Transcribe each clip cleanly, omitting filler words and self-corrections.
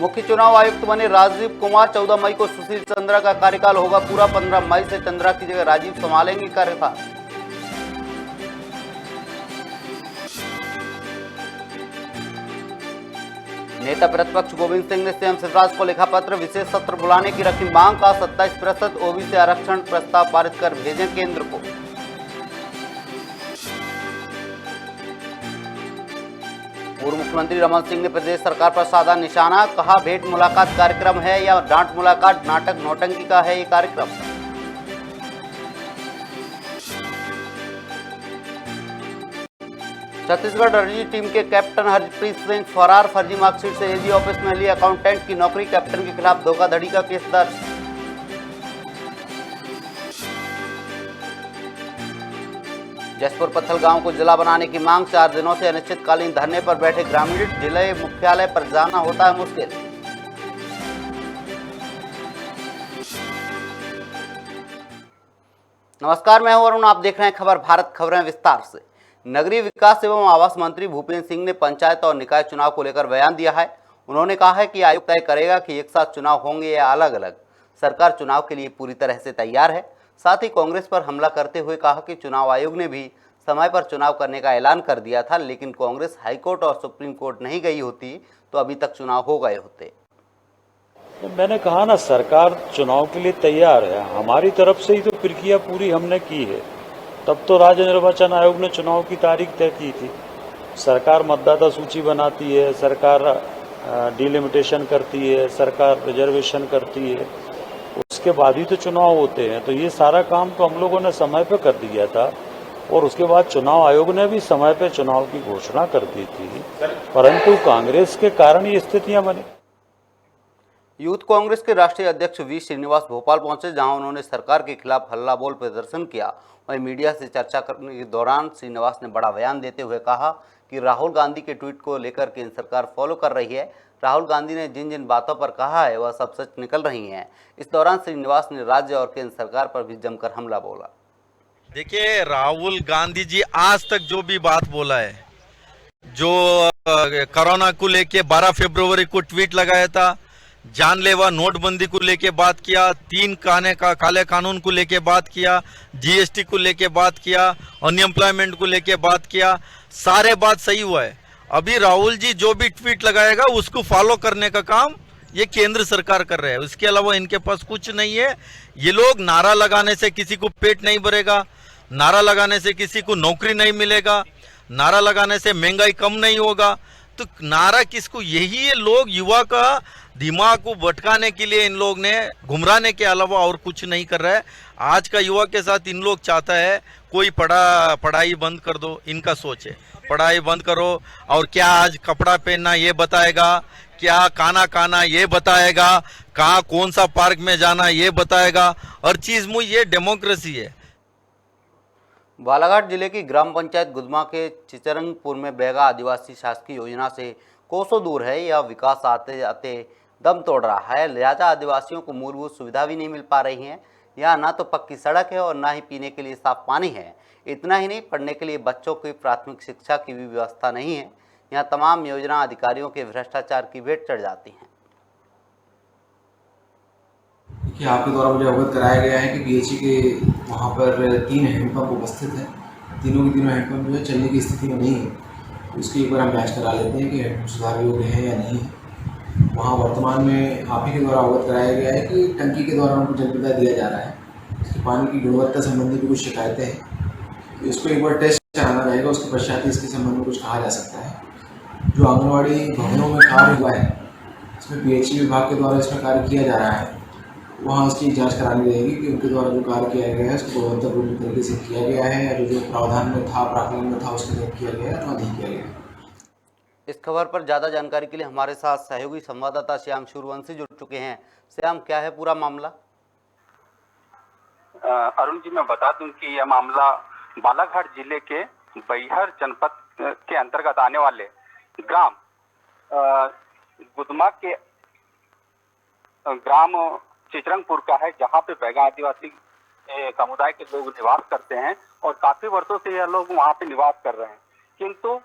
मुख्य चुनाव आयुक्त बने राजीव कुमार। 14 मई को सुशील चंद्रा का कार्यकाल होगा पूरा। 15 मई से चंद्रा की जगह राजीव संभालेंगे कार्यभार। नेता प्रतिपक्ष गोविंद सिंह ने सीएम शिवराज को लिखा पत्र। विशेष सत्र बुलाने की रखी मांग। का 27% ओबीसी आरक्षण प्रस्ताव पारित कर भेजें केंद्र को। पूर्व मुख्यमंत्री रमन सिंह ने प्रदेश सरकार पर साधा निशाना। कहा भेंट मुलाकात कार्यक्रम है या डांट मुलाकात, नाटक नौटंकी का है ये कार्यक्रम। छत्तीसगढ़ रणजी टीम के कैप्टन हरप्रीत सिंह फरार। फर्जी मार्कशीट से एजी ऑफिस में ली अकाउंटेंट की नौकरी। कैप्टन के खिलाफ धोखाधड़ी का केस दर्ज। जसपुर पत्थल गांव को जिला बनाने की मांग। 4 दिनों से अनिश्चितकालीन धरने पर बैठे ग्रामीण। जिले मुख्यालय पर जाना होता है मुश्किल। नमस्कार, मैं हूं अरुण। आप देख रहे हैं खबर भारत। खबरें विस्तार से। नगरीय विकास एवं आवास मंत्री भूपेंद्र सिंह ने पंचायत और निकाय चुनाव को लेकर बयान दिया है। उन्होंने कहा है कि आयोग तय करेगा कि एक साथ चुनाव होंगे या अलग अलग। सरकार चुनाव के लिए पूरी तरह से तैयार है। साथ ही कांग्रेस पर हमला करते हुए कहा कि चुनाव आयोग ने भी समय पर चुनाव करने का ऐलान कर दिया था, लेकिन कांग्रेस हाईकोर्ट और सुप्रीम कोर्ट नहीं गई होती तो अभी तक चुनाव हो गए होते। मैंने कहा ना, सरकार चुनाव के लिए तैयार है। हमारी तरफ से ही तो प्रक्रिया पूरी हमने की है। तब तो राज्य निर्वाचन आयोग ने चुनाव की तारीख तय की थी। सरकार मतदाता सूची बनाती है, सरकार डिलिमिटेशन करती है, सरकार रिजर्वेशन करती है, उसके बाद ही तो चुनाव होते हैं। तो ये सारा काम तो हम लोगों ने समय पे कर दिया था और उसके बाद चुनाव आयोग ने भी समय पे चुनाव की घोषणा कर दी थी, परंतु कांग्रेस के कारण ये स्थितियां बनी। यूथ कांग्रेस के राष्ट्रीय अध्यक्ष वी श्रीनिवास भोपाल पहुंचे, जहां उन्होंने सरकार के खिलाफ हल्ला बोल प्रदर्शन किया। वहीं मीडिया से चर्चा करने के दौरान श्रीनिवास ने बड़ा बयान देते हुए कहा कि राहुल गांधी के ट्वीट को लेकर केंद्र सरकार फॉलो कर रही है। राहुल गांधी ने जिन जिन बातों पर कहा है वह सब सच निकल रही हैं। इस दौरान श्रीनिवास ने राज्य और केंद्र सरकार पर भी जमकर हमला बोला। देखिए, राहुल गांधी जी आज तक जो भी बात बोला है, जो कोरोना को लेके 12 फरवरी को ट्वीट लगाया था, जानलेवा नोटबंदी को लेके बात किया, 3 काले कानून को लेके बात किया, जीएसटी को लेके बात किया, अनएम्प्लॉयमेंट को लेके बात किया, सारे बात सही हुआ है। अभी राहुल जी जो भी ट्वीट लगाएगा उसको फॉलो करने का काम ये केंद्र सरकार कर रहे हैं। उसके अलावा इनके पास कुछ नहीं है। ये लोग नारा लगाने से किसी को पेट नहीं भरेगा, नारा लगाने से किसी को नौकरी नहीं मिलेगा, नारा लगाने से महंगाई कम नहीं होगा। तो नारा किसको, यही ये लोग युवा का दिमाग को भटकाने के लिए इन लोग ने गुमराने के अलावा और कुछ नहीं कर रहा है। आज का युवा के साथ इन लोग चाहता है कोई पढ़ाई बंद कर दो, इनका सोच है पढ़ाई बंद करो, और क्या आज कपड़ा पहनना ये बताएगा, क्या खाना ये बताएगा, कहाँ कौन सा पार्क में जाना ये बताएगा, हर चीज में ये डेमोक्रेसी है। बालाघाट जिले की ग्राम पंचायत गुदमा के चिचरंगपुर में बैगा आदिवासी शासकीय योजना से कोसों दूर है। यह विकास आते आते दम तोड़ रहा है। लिहाजा आदिवासियों को मूलभूत सुविधा भी नहीं मिल पा रही है। यहाँ ना तो पक्की सड़क है और ना ही पीने के लिए साफ पानी है। इतना ही नहीं, पढ़ने के लिए बच्चों की प्राथमिक शिक्षा की भी व्यवस्था नहीं है। यहाँ तमाम योजना अधिकारियों के भ्रष्टाचार की भेंट चढ़ जाती हैं। कि आपके द्वारा मुझे अवगत कराया गया है कि बीएचई के वहाँ पर 3 हैंडपम्प उपस्थित हैं। तीनों के तीनों हैंडपम्प जो है चलने की स्थिति में नहीं है। तो इसकी एक बार हम जाँच करा लेते हैं कि हैंडपम्प सुधार योग्य है या नहीं है। वहाँ वर्तमान में आप ही के द्वारा अवगत कराया गया है कि टंकी के द्वारा उनको जल प्रदाय दिया जा रहा है। इसके पानी की गुणवत्ता संबंधी भी कुछ शिकायतें हैं, तो इसको एक बार टेस्ट कराना रहेगा। उसके पश्चात इसके संबंध में कुछ कहा जा सकता है। जो आंगनबाड़ी भवनों में कार्य हुआ है, इसमें बीएचई विभाग के द्वारा इसमें कार्य किया जा रहा है, वहाँ उसकी जांच करानी रहेगी कि उनके द्वारा जो कार्य किया गया है उसको गुणवत्तापूर्ण तरीके से किया गया है या जो प्रावधान में था, प्राकलन में था, उसके तहत किया गया है अथवा नहीं किया गया है। इस खबर पर ज़्यादा जानकारी के लिए हमारे साथ सहयोगी संवाददाता श्याम सूर्यवंशी जुड़ चुके हैं। श्याम, क्या है पूरा मामला? अरुण जी, मैं बता दूं कि यह मामला बालाघाट जिले के बैहर जनपद के अंतर्गत आने वाले ग्राम गुदमा के ग्राम चिचरंगपुर का है, जहां पे बैगा आदिवासी समुदाय के लोग निवास करते हैं और काफी वर्षों से यह लोग वहां पे निवास कर रहे हैं। किंतु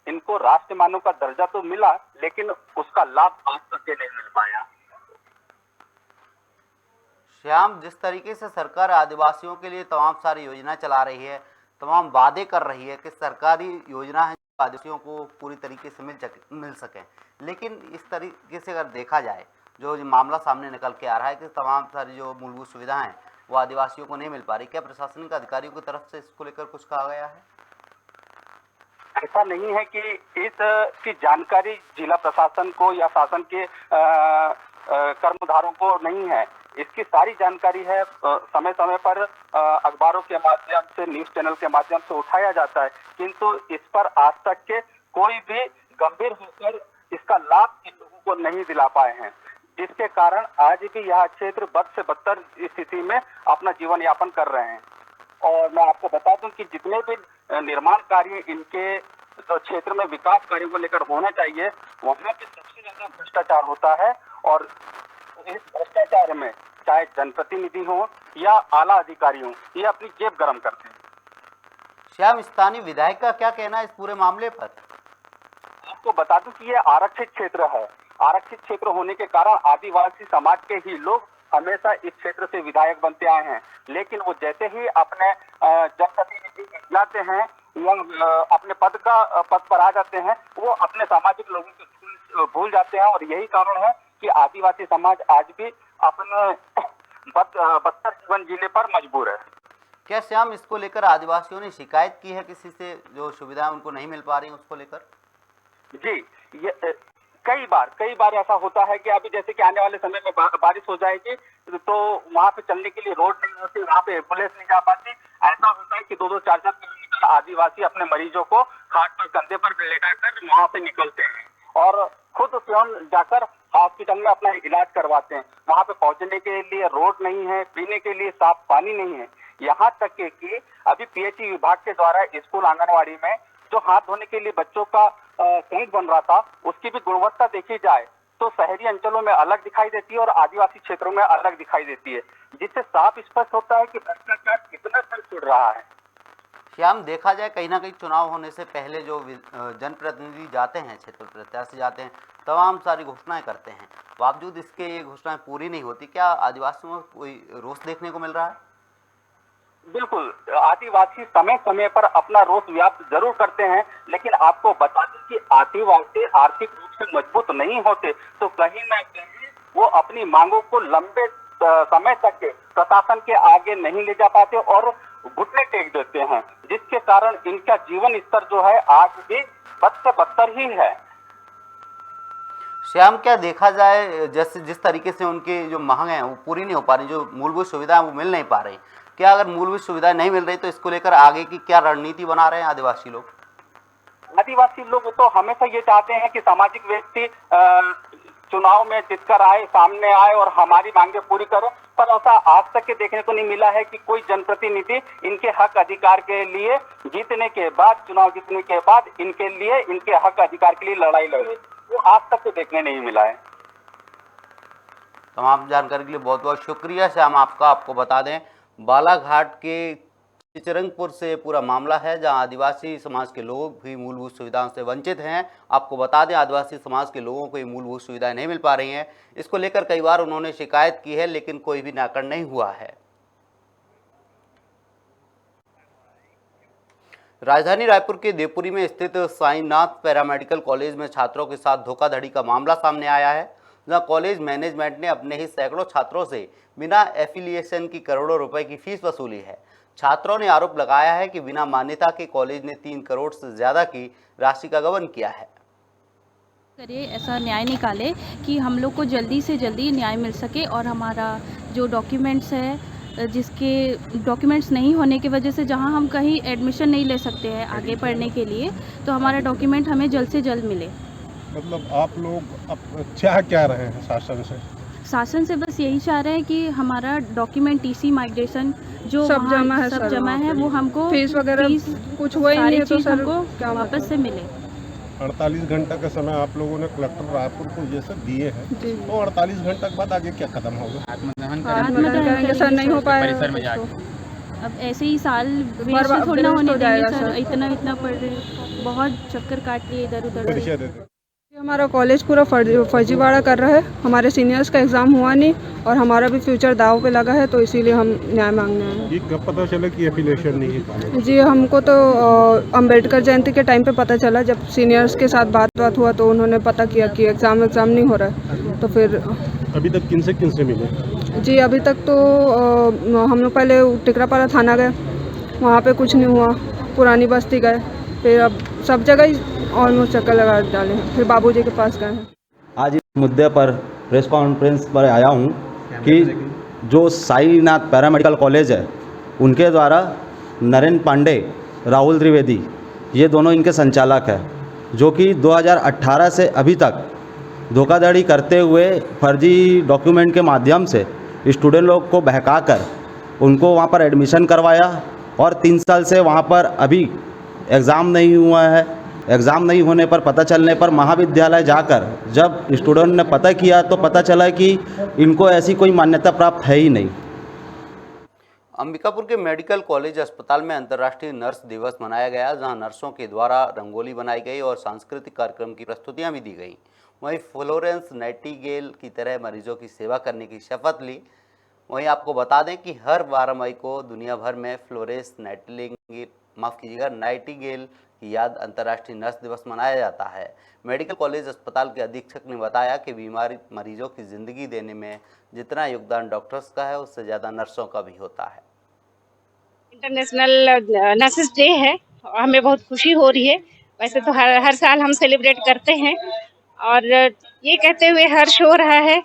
इनको राष्ट्रीय मानव का दर्जा तो मिला, लेकिन उसका लाभ आज तक करके नहीं मिल पाया। श्याम, जिस तरीके से सरकार आदिवासियों के लिए तमाम सारी योजना चला रही है, तमाम वादे कर रही है कि सरकारी योजना है जो आदिवासियों को पूरी तरीके से मिल सके, लेकिन इस तरीके से अगर देखा जाए जो मामला सामने निकल के आ रहा है कि तमाम सारी जो मूलभूत सुविधाएं हैं वो आदिवासियों को नहीं मिल पा रही, क्या प्रशासनिक अधिकारियों की तरफ से इसको लेकर कुछ कहा गया है? ऐसा नहीं है कि इसकी जानकारी जिला प्रशासन को या शासन के कर्मधारों को नहीं है। इसकी सारी जानकारी है समय समय पर अखबारों के माध्यम से, न्यूज चैनल के माध्यम से उठाया जाता है, किंतु इस पर आज तक के कोई भी गंभीर होकर इसका लाभ इन लोगों को नहीं दिला पाए हैं, जिसके कारण आज भी यह क्षेत्र बद से बदतर स्थिति में अपना जीवन यापन कर रहे हैं। और मैं आपको बता दूं कि जितने भी निर्माण कार्य इनके जो क्षेत्र में विकास कार्यों को लेकर होना चाहिए, वहाँ पे सबसे ज्यादा भ्रष्टाचार होता है। और इस भ्रष्टाचार में चाहे जनप्रतिनिधि हो या आला अधिकारी हो, ये अपनी जेब गरम करते हैं। श्याम, स्थानीय विधायक का क्या कहना है इस पूरे मामले पर? आपको बता दूं कि ये आरक्षित क्षेत्र है। आरक्षित क्षेत्र होने के कारण आदिवासी समाज के ही लोग हमेशा इस क्षेत्र से विधायक बनते आए हैं, लेकिन वो जैसे ही अपने जनप्रतिनिधि लाते हैं या अपने पद पर आ जाते हैं, वो अपने सामाजिक लोगों को भूल जाते हैं। और यही कारण है कि आदिवासी समाज आज भी अपने बदतर जीवन जीने पर मजबूर है। क्या श्याम, इसको लेकर आदिवासियों ने शिकायत की है किसी से, जो सुविधाएं उनको नहीं मिल पा रही उसको लेकर? जी, ये कई बार ऐसा होता है कि अभी जैसे कि आने वाले समय में बारिश हो जाएगी तो वहाँ पे चलने के लिए रोड नहीं होती, वहाँ पे एम्बुलेंस नहीं जा पाती। ऐसा होता है कि 2-4 किलोमीटर आदिवासी अपने मरीजों को खाट पर, कंधे पर लेटाकर वहाँ से निकलते हैं और खुद स्वयं जाकर हॉस्पिटल में अपना इलाज करवाते हैं। वहाँ पे पहुँचने के लिए रोड नहीं है, पीने के लिए साफ पानी नहीं है। यहाँ तक कि अभी पीएचई विभाग के द्वारा स्कूल आंगनवाड़ी में जो हाथ धोने के लिए बच्चों का टैंक बन रहा था, उसकी भी गुणवत्ता देखी जाए तो शहरी अंचलों में अलग दिखाई देती है और आदिवासी क्षेत्रों में अलग दिखाई देती है, जिससे साफ स्पष्ट होता है कि भ्रष्टाचार कितना फल छुड़ रहा है। श्याम, देखा जाए कहीं ना कहीं चुनाव होने से पहले जो जनप्रतिनिधि जाते हैं, क्षेत्र प्रत्याशी जाते हैं, तमाम सारी घोषणाएं करते हैं, बावजूद इसके ये घोषणाएं पूरी नहीं होती। क्या आदिवासियों में कोई रोष देखने को मिल रहा है? बिल्कुल, आदिवासी समय समय पर अपना रोष व्याप्त जरूर करते हैं, लेकिन आपको बता दें कि आदिवासी आर्थिक रूप से मजबूत नहीं होते तो कहीं ना कहीं वो अपनी मांगों को लंबे समय तक के प्रशासन के आगे नहीं ले जा पाते और घुटने टेक देते हैं, जिसके कारण इनका जीवन स्तर जो है आज भी बद से बदतर ही है। श्याम, क्या देखा जाए जैसे जिस तरीके से उनकी जो मांग है वो पूरी नहीं हो पा रही, जो मूलभूत सुविधाएं वो मिल नहीं पा रही, क्या अगर मूलभूत सुविधाएं नहीं मिल रही तो इसको लेकर आगे की क्या रणनीति बना रहे हैं आदिवासी लोग? आदिवासी लोग तो हमेशा ये चाहते हैं कि सामाजिक व्यक्ति चुनाव में जीतकर आए, सामने आए और हमारी मांगे पूरी करे, पर ऐसा आज तक के देखने को नहीं मिला है कि कोई जनप्रतिनिधि इनके हक अधिकार के लिए जीतने के बाद, चुनाव जीतने के बाद इनके लिए, इनके हक अधिकार के लिए लड़ाई लड़े, वो आज तक तो देखने नहीं मिला है। तमाम जानकारी के लिए बहुत बहुत शुक्रिया श्याम आपका। आपको बता दें, बालाघाट के चिचरंगपुर से पूरा मामला है, जहां आदिवासी समाज के लोग भी मूलभूत सुविधाओं से वंचित हैं। आपको बता दें, आदिवासी समाज के लोगों को ये मूलभूत सुविधाएं नहीं मिल पा रही हैं। इसको लेकर कई बार उन्होंने शिकायत की है, लेकिन कोई भी नाकड़ नहीं हुआ है। राजधानी रायपुर के देवपुरी में स्थित साईनाथ पैरामेडिकल कॉलेज में छात्रों के साथ धोखाधड़ी का मामला सामने आया है, जहां कॉलेज मैनेजमेंट ने अपने ही सैकड़ों छात्रों से बिना एफिलिएशन की करोड़ों रुपए की फीस वसूली है। छात्रों ने आरोप लगाया है कि बिना मान्यता के कॉलेज ने 3 करोड़ से ज्यादा की राशि का गबन किया है। करिए ऐसा न्याय निकाले कि हम लोग को जल्दी से जल्दी न्याय मिल सके और हमारा जो डॉक्यूमेंट्स है, जिसके डॉक्यूमेंट्स नहीं होने की वजह से जहां हम कहीं एडमिशन नहीं ले सकते हैं आगे पढ़ने के लिए, तो हमारा डॉक्यूमेंट हमें जल्द से जल्द मिले। मतलब आप लोग अब चाह क्या रहे हैं शासन से? शासन से बस यही चाह रहे हैं कि हमारा डॉक्यूमेंट, टीसी, माइग्रेशन जो सब जमा है वो हमको फीस वगैरह कुछ हुआ ही नहीं, तो सर हमको वापस से मिले। 48 घंटा का समय आप लोगों ने कलेक्टर रायपुर को ये सब दिए हैं, तो 48 घंटे के बाद आगे क्या कदम होगा? आत्मदहन करेंगे सर, नहीं हो पाएगा परिसर में जाके। अब ऐसे ही साल वेस्ट थोड़ा होने देंगे सर, इतना पढ़ रहे, बहुत चक्कर काट लिए इधर उधर। हमारा कॉलेज पूरा फर्जीवाड़ा कर रहा है। हमारे सीनियर्स का एग्ज़ाम हुआ नहीं और हमारा भी फ्यूचर दाव पे लगा है, तो इसीलिए हम न्याय मांगने आए हैं। ये कब पता चला कि एफिलिएशन नहीं है? जी, हमको तो अंबेडकर जयंती के टाइम पे पता चला। जब सीनियर्स के साथ बात हुआ तो उन्होंने पता किया कि एग्ज़ाम नहीं हो रहा है। तो फिर अभी तक किन से मिले? जी, अभी तक तो हम लोग पहले टिकरापारा थाना गए, वहाँ पे कुछ नहीं हुआ। पुरानी बस्ती गए, फिर अब सब जगह ही ऑलमोस्ट चक्कर लगा डाले हैं। फिर बाबूजी के पास गए हैं। आज इस मुद्दे पर प्रेस कॉन्फ्रेंस पर आया हूँ कि जो साईनाथ पैरामेडिकल कॉलेज है उनके द्वारा नरेंद्र पांडे, राहुल त्रिवेदी, ये दोनों इनके संचालक हैं, जो कि 2018 से अभी तक धोखाधड़ी करते हुए फर्जी डॉक्यूमेंट के माध्यम से स्टूडेंट लोग को बहकाकर उनको वहाँ पर एडमिशन करवाया और 3 साल से वहाँ पर अभी एग्ज़ाम नहीं हुआ है। एग्ज़ाम नहीं होने पर पता चलने पर महाविद्यालय जाकर जब स्टूडेंट ने पता किया तो पता चला कि इनको ऐसी कोई मान्यता प्राप्त है ही नहीं। अंबिकापुर के मेडिकल कॉलेज अस्पताल में अंतर्राष्ट्रीय नर्स दिवस मनाया गया, जहां नर्सों के द्वारा रंगोली बनाई गई और सांस्कृतिक कार्यक्रम की प्रस्तुतियां भी दी गईं। वहीं फ्लोरेंस नाइटिंगेल की तरह मरीजों की सेवा करने की शपथ ली। वहीं आपको बता दें कि हर 12 मई को दुनिया भर में फ्लोरेंस नाइटिंगेल की याद अंतर्राष्ट्रीय नर्स दिवस मनाया जाता है। मेडिकल कॉलेज अस्पताल के अधीक्षक ने बताया कि बीमारी मरीजों की ज़िंदगी देने में जितना योगदान डॉक्टर्स का है उससे ज़्यादा नर्सों का भी होता है। इंटरनेशनल नर्सेस डे है, हमें बहुत खुशी हो रही है। वैसे तो हर साल हम सेलिब्रेट करते हैं और ये कहते हुए हर्ष हो रहा है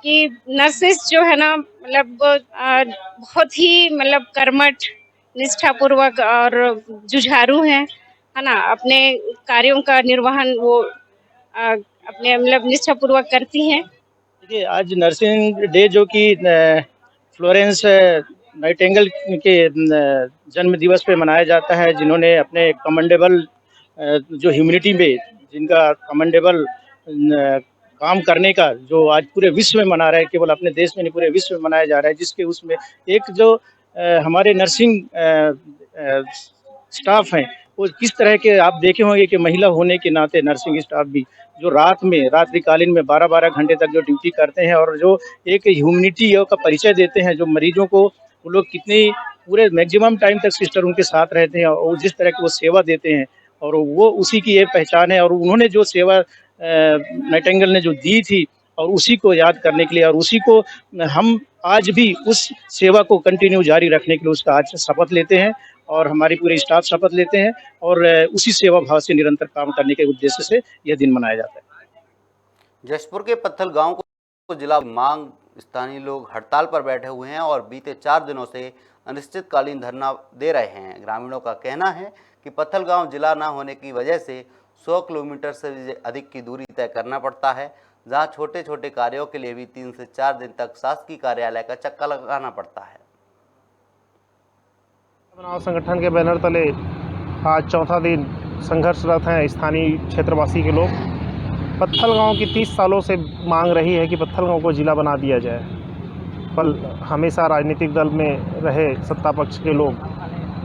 कि नर्सेस जो है ना, मतलब बहुत ही कर्मठ, निष्ठापूर्वक और जुझारू हैं, है ना। अपने कार्यों का निर्वहन वो अपने निष्ठापूर्वक करती हैं। देखिए, आज नर्सिंग डे जो कि फ्लोरेंस नाइटिंगेल के जन्म दिवस पे मनाया जाता है, जिन्होंने अपने कमेंडेबल जो ह्यूमैनिटी में जिनका कमेंडेबल काम करने का जो आज पूरे विश्व में मना रहा है, केवल अपने देश में नहीं पूरे विश्व में मनाया जा रहा है, जिसके उसमें एक जो हमारे नर्सिंग स्टाफ हैं वो किस तरह के आप देखे होंगे कि महिला होने के नाते नर्सिंग स्टाफ भी जो रात्रिकालीन में 12-12 घंटे तक जो ड्यूटी करते हैं और जो एक ह्यूमैनिटी का परिचय देते हैं, जो मरीजों को वो लोग कितनी पूरे मैक्सिमम टाइम तक सिस्टर उनके साथ रहते हैं और जिस तरह की वो सेवा देते हैं और वो उसी की ये पहचान है। और उन्होंने जो सेवा नाइटिंगेल ने जो दी थी और उसी को याद करने के लिए और उसी को हम आज भी उस सेवा को कंटिन्यू जारी रखने के लिए उसका आज शपथ लेते हैं और हमारी पूरी स्टाफ शपथ लेते हैं और उसी सेवा भाव से निरंतर काम करने के उद्देश्य से यह दिन मनाया जाता है। जशपुर के पत्थल गांव को जिला मांग स्थानीय लोग हड़ताल पर बैठे हुए हैं और बीते 4 दिनों से अनिश्चितकालीन धरना दे रहे हैं। ग्रामीणों का कहना है कि पत्थल गांव जिला न होने की वजह से 100 किलोमीटर से अधिक की दूरी तय करना पड़ता है, जहां छोटे छोटे कार्यों के लिए भी 3 से 4 दिन तक शासकीय कार्यालय का चक्कर लगाना पड़ता है। बनाव संगठन के बैनर तले आज चौथा दिन संघर्षरत हैं स्थानीय क्षेत्रवासी के लोग। पत्थल गांव की 30 सालों से मांग रही है कि पत्थल गांव को जिला बना दिया जाए, पर हमेशा राजनीतिक दल में रहे सत्ता पक्ष के लोग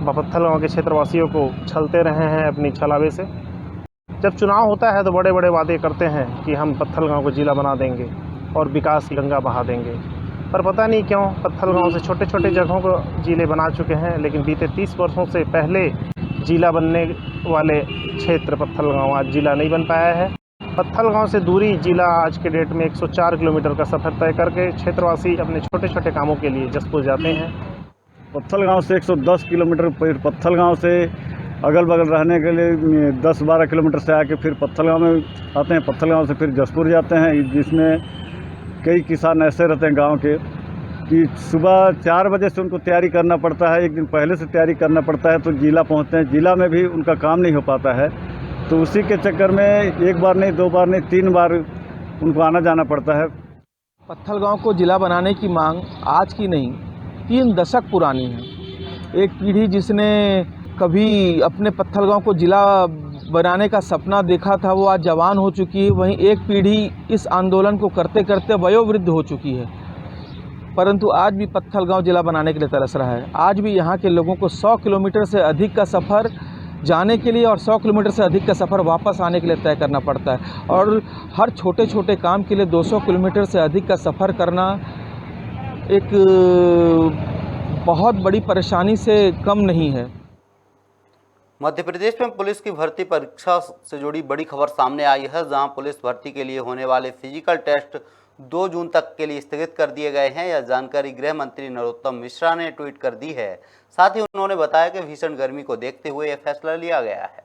पत्थल गांव के क्षेत्रवासियों को छलते रहे हैं अपनी छलावे से। जब चुनाव होता है तो बड़े बड़े वादे करते हैं कि हम पत्थल गांव को जिला बना देंगे और विकास की गंगा बहा देंगे, पर पता नहीं क्यों पत्थल गांव से छोटे छोटे जगहों को जिले बना चुके हैं, लेकिन बीते 30 वर्षों से पहले जिला बनने वाले क्षेत्र पत्थल गांव आज जिला नहीं बन पाया है। पत्थल गांव से दूरी जिला आज के डेट में 104 किलोमीटर का सफ़र तय करके क्षेत्रवासी अपने छोटे छोटे कामों के लिए जसपुर जाते हैं। पत्थल गांव से 110 किलोमीटर, पत्थल गांव से अगल बगल रहने के लिए 10-12 किलोमीटर से आके फिर पत्थल गांव में आते हैं। पत्थल गांव से फिर जसपुर जाते हैं, जिसमें कई किसान ऐसे रहते हैं गांव के कि सुबह 4 बजे से उनको तैयारी करना पड़ता है, एक दिन पहले से तैयारी करना पड़ता है, तो जिला पहुंचते हैं। जिला में भी उनका काम नहीं हो पाता है, तो उसी के चक्कर में 1 बार नहीं 2 बार नहीं 3 बार उनको आना जाना पड़ता है। पत्थल गांव को जिला बनाने की मांग आज की नहीं 3 दशक पुरानी है। एक पीढ़ी जिसने कभी अपने पत्थल गांव को जिला बनाने का सपना देखा था वो आज जवान हो चुकी है, वहीं एक पीढ़ी इस आंदोलन को करते करते वयोवृद्ध हो चुकी है, परंतु आज भी पत्थल गांव जिला बनाने के लिए तरस रहा है। आज भी यहाँ के लोगों को 100 किलोमीटर से अधिक का सफ़र जाने के लिए और 100 किलोमीटर से अधिक का सफ़र वापस आने के लिए तय करना पड़ता है। और हर छोटे छोटे काम के लिए 200 किलोमीटर से अधिक का सफ़र करना एक बहुत बड़ी परेशानी से कम नहीं है। मध्य प्रदेश में पुलिस की भर्ती परीक्षा से जुड़ी बड़ी खबर सामने आई है, जहां पुलिस भर्ती के लिए होने वाले फिजिकल टेस्ट 2 जून तक के लिए स्थगित कर दिए गए हैं। यह जानकारी गृह मंत्री नरोत्तम मिश्रा ने ट्वीट कर दी है। साथ ही उन्होंने बताया कि भीषण गर्मी को देखते हुए यह फैसला लिया गया है।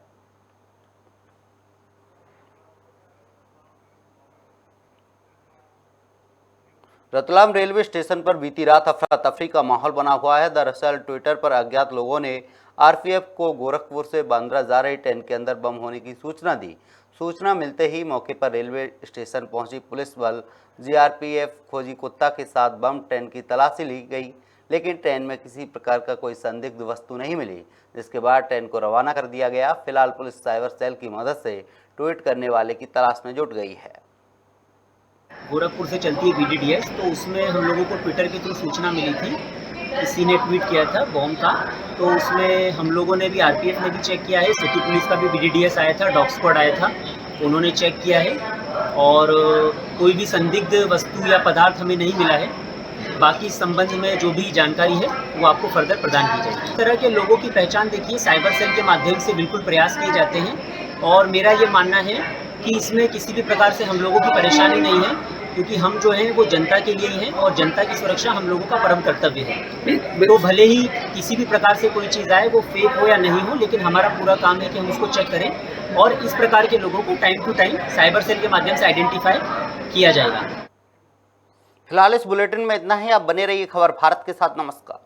रतलाम रेलवे स्टेशन पर बीती रात अफरा तफरी का माहौल बना हुआ है। दरअसल ट्विटर पर अज्ञात लोगों ने आरपीएफ को गोरखपुर से बांद्रा जा रही ट्रेन के अंदर बम होने की सूचना दी। सूचना मिलते ही मौके पर रेलवे स्टेशन पहुंची पुलिस बल जीआरपीएफ खोजी कुत्ता के साथ बम ट्रेन की तलाशी ली गई, लेकिन ट्रेन में किसी प्रकार का कोई संदिग्ध वस्तु नहीं मिली, जिसके बाद ट्रेन को रवाना कर दिया गया। फिलहाल पुलिस साइबर सेल की मदद से ट्वीट करने वाले की तलाश में जुट गई है। गोरखपुर से चलती है BDDS, तो उसमें हम लोगों को ट्विटर के थ्रू सूचना मिली थी, किसी ने ट्वीट किया था बॉम्ब का, तो उसमें हम लोगों ने भी आरपीएफ ने भी चेक किया है, सिटी पुलिस का भी BDDS आया था, डॉग स्क्वाड आया था, उन्होंने चेक किया है और कोई भी संदिग्ध वस्तु या पदार्थ हमें नहीं मिला है। बाकी इस संबंध में जो भी जानकारी है वो आपको फर्दर प्रदान की जाएगी। इस तरह के लोगों की पहचान देखिए साइबर सेल के माध्यम से बिल्कुल प्रयास किए जाते हैं और मेरा ये मानना है कि इसमें किसी भी प्रकार से हम लोगों की परेशानी नहीं है, क्योंकि हम जो हैं वो जनता के लिए ही हैं और जनता की सुरक्षा हम लोगों का परम कर्तव्य है। तो भले ही किसी भी प्रकार से कोई चीज़ आए वो फेक हो या नहीं हो, लेकिन हमारा पूरा काम है कि हम उसको चेक करें और इस प्रकार के लोगों को time to time cyber cell के माध्यम से आइडेंटिफाई किया जाएगा। फिलहाल इस बुलेटिन में इतना ही। आप बने रहिए खबर भारत के साथ। नमस्कार।